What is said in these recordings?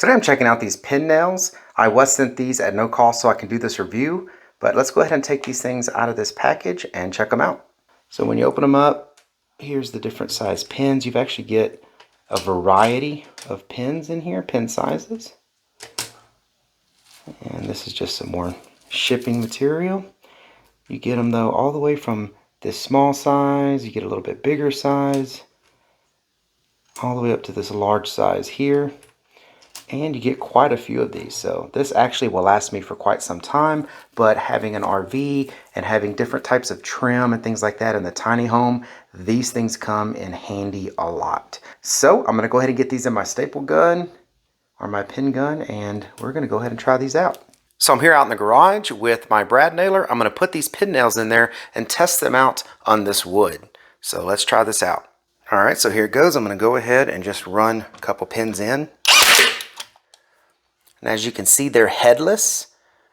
Today I'm checking out these pin nails. I was sent these at no cost so I can do this review, but let's go ahead and take these things out of this package and check them out. So when you open them up, here's the different size pins. You actually get a variety of pins in here, pin sizes. And this is just some more shipping material. You get them though all the way from this small size, you get a little bit bigger size, all the way up to this large size here. And you get quite a few of these, so this actually will last me for quite some time. But having an RV and having different types of trim and things like that in the tiny home, these things come in handy a lot. So I'm going to go ahead and get these in my staple gun or my pin gun, and we're going to go ahead and try these out. So I'm here out in the garage with my brad nailer. I'm going to put these pin nails in there and test them out on this wood. So let's try this out. All right, so here it goes. I'm going to go ahead and just run a couple pins in. And as you can see, they're headless,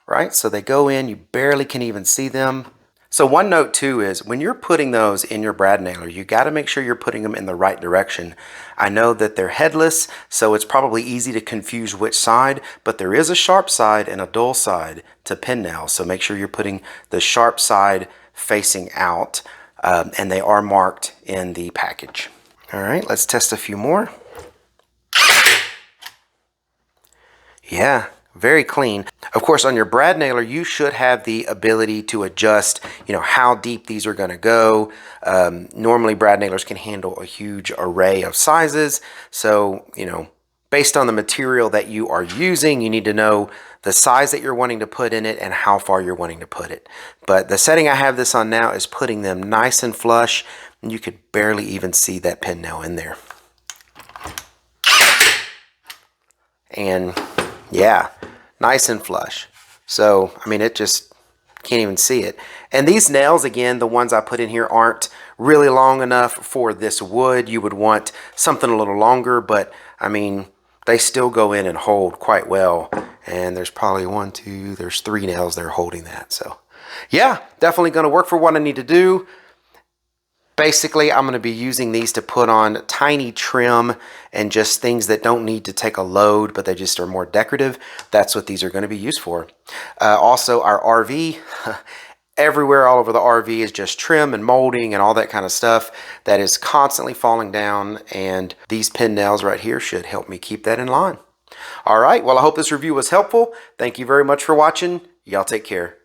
right? So they go in, you barely can even see them. So one note too is when you're putting those in your brad nailer, you got to make sure you're putting them in the right direction. I know that they're headless, so it's probably easy to confuse which side, but there is a sharp side and a dull side to pin nails. So make sure you're putting the sharp side facing out, and they are marked in the package. All right, let's test a few more. Yeah, very clean. Of course, on your brad nailer, you should have the ability to adjust, how deep these are going to go. Normally, brad nailers can handle a huge array of sizes. So, based on the material that you are using, you need to know the size that you're wanting to put in it and how far you're wanting to put it. But the setting I have this on now is putting them nice and flush, and you could barely even see that pin nail in there. And yeah, nice and flush. So, it just can't even see it. And these nails, again, the ones I put in here aren't really long enough for this wood. You would want something a little longer, but they still go in and hold quite well. And there's probably there's 3 nails there holding that. So yeah, definitely going to work for what I need to do. Basically, I'm going to be using these to put on tiny trim and just things that don't need to take a load, but they just are more decorative. That's what these are going to be used for. Also, our RV, everywhere all over the RV is just trim and molding and all that kind of stuff that is constantly falling down, and these pin nails right here should help me keep that in line. All right, well, I hope this review was helpful. Thank you very much for watching. Y'all take care.